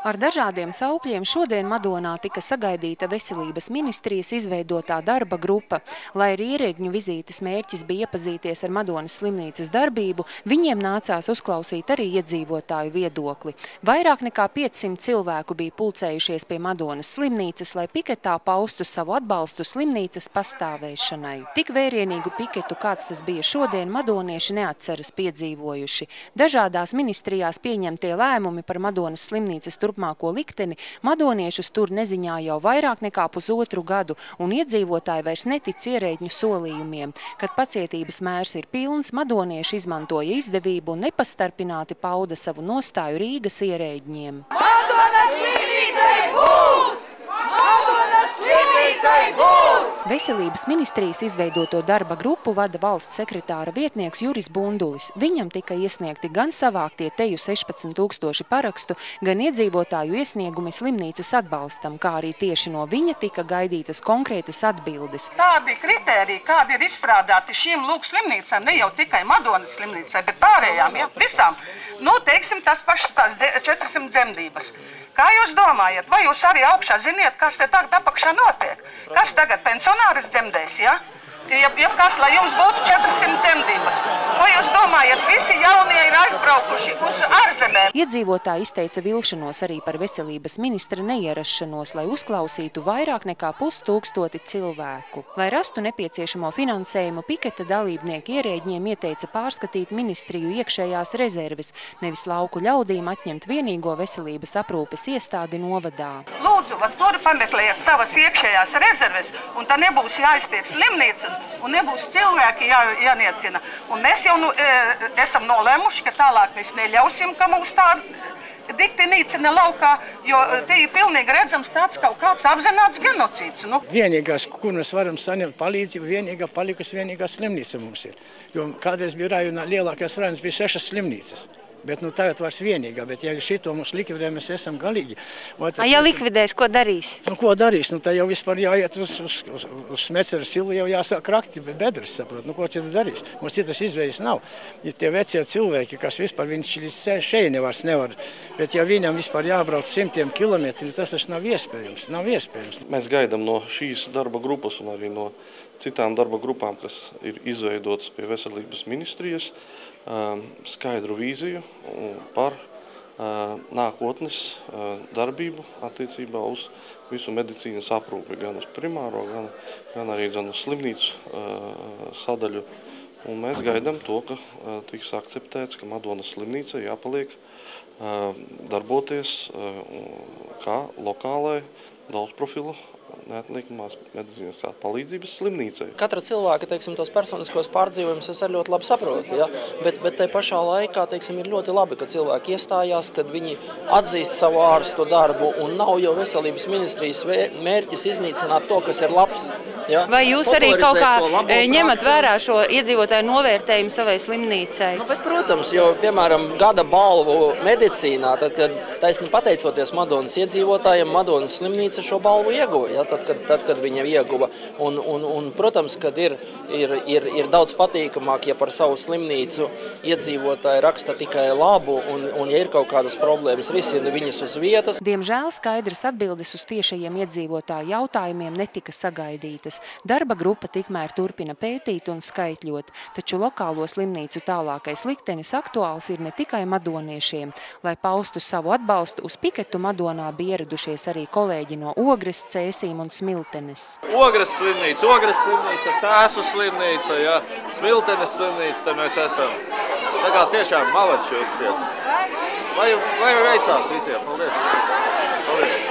Ar dažādiem saukļiem šodien Madonā tika sagaidīta Veselības ministrijas izveidotā darba grupa. Lai arī ierēdņu vizītes mērķis bija iepazīties ar Madonas slimnīcas darbību, viņiem nācās uzklausīt arī iedzīvotāju viedokli. Vairāk nekā 500 cilvēku bija pulcējušies pie Madonas slimnīcas, lai piketā paustu savu atbalstu slimnīcas pastāvēšanai. Tik vērienīgu piketu, kāds tas bija šodien, madonieši neatceras piedzīvojuši. Dažādās ministrijās pieņemtie lēmumi par Madonas slimnīcas turpmāko likteni madoniešus tur neziņā jau vairāk nekā pusotru gadu, un iedzīvotāji vairs netic ierēdņu solījumiem. Kad pacietības mērs ir pilns, madonieši izmantoja izdevību un nepastarpināti pauda savu nostāju Rīgas ierēdņiem. Madonas slimnīcai būt! Madonas slimnīcai būt! Veselības ministrijas izveidoto darba grupu vada valsts sekretāra vietnieks Juris Bundulis. Viņam tika iesniegti gan savāktie teju 16 000 parakstu, gan iedzīvotāju iesniegumi slimnīcas atbalstam, kā arī tieši no viņa tika gaidītas konkrētas atbildes. Tādi kritēriji, kādi ir izstrādāti šīm lūk slimnīcām, ne jau tikai Madonas slimnīcai, bet pārējām, ja, visām, nu, teiksim, tas pašas tās 400 dzemdības. Kā jūs domājat, vai jūs arī augšā ziniet, kas te tagad apakšā notiek? Kas tagad pensionāris dzemdēs, ja? Jebkas, lai jums būtu 400 dzemdības. Vai jūs domājat, visi jaunie ir aizbraukuši uz ārzemēm? Iedzīvotāji izteica vilšanos arī par veselības ministra neierašanos, lai uzklausītu vairāk nekā 5000 cilvēku. Lai rastu nepieciešamo finansējumu, piketa dalībnieki ierēdņiem ieteica pārskatīt ministriju iekšējās rezerves, nevis lauku ļaudīm atņemt vienīgo veselības aprūpes iestādi novadā. Lūdzu, tur pameklējiet savas iekšējās rezerves, un tā nebūs jāiztiek slimnīcas, un nebūs cilvēki jāniecina. Un mēs jau esam nolēmuši, ka tālāk mēs neļausim, ka mūs tā dikti nīcina laukā, jo te ir pilnīgi redzams tāds kaut kāds apzināts genocīds. Nu. Vienīgās, kur mēs varam saņemt palīdzību, vienīgā slimnīca mums ir. Jo kādreiz bija rajona, lielākais rajons bija 6 slimnīcas. Bet nu tagad vairs vienīgā, bet ja šito mums likvidē, mēs esam galīgi. Ja likvidēs, ko darīs? Nu, ko darīs? Nu, tā jau vispār jāiet uz Smeceres ilu, jau jāsāk rakti bedres, saprot. Nu, ko citu darīs? Mums citas izvējas nav. Ja tie vecie cilvēki, kas vispār viņš šeit vairs nevar, bet ja viņam vispār jābrauc 100 kilometri, tas nav iespējams. Nav iespējams. Mēs gaidām no šīs darba grupas un arī no citām darba grupām, kas ir izveidotas pie Veselības ministrijas, skaidru vīziju par nākotnes darbību attiecībā uz visu medicīnas aprūpi, gan uz primāro, gan arī uz slimnīcu sadaļu. Un mēs gaidām to, ka tiks akceptēts, ka Madonas slimnīca jāpaliek darboties kā lokālai daudzprofilu neatliekamās medicīnas kā palīdzības slimnīcai. Katra cilvēka, teiksim, tos personiskos pārdzīvojumus es arī ļoti labi saprotu, ja? Bet tai pašā laikā, teiksim, ir ļoti labi, ka cilvēki iestājās, kad viņi atzīst savu ārstu darbu, un nav jau Veselības ministrijas mērķis iznīcināt to, kas ir labs. Ja? Vai jūs arī kaut kā ņemat vērā šo iedzīvotāju novērtējumu savai slimnīcai? Nu, bet, protams, jo, piemēram, gada balvu medicīnā, tad, kad taisni pateicoties Madonas iedzīvotājiem, Madonas slimnīca šo balvu ieguva, ja? Tad, kad viņa ieguva. Un, protams, kad ir daudz patīkamāk, ja par savu slimnīcu iedzīvotāji raksta tikai labu, un ja ir kaut kādas problēmas, risina viņas uz vietas. Diemžēl skaidras atbildes uz tiešajiem iedzīvotāju jautājumiem netika sagaidītas. Darba grupa tikmēr turpina pētīt un skaitļot, taču lokālo slimnīcu tālākais liktenis aktuāls ir ne tikai madoniešiem. Lai paustu savu atbalstu, uz piketu Madonā bija ieradušies arī kolēģi no Ogres, Cēsīm un Smiltenes. Ogres slimnīca, Cēsu slimnīca, ja, Smiltenes slimnīca, te mēs esam. Tā kā tiešām malači jūs esat. Lai veicās visiem. Paldies.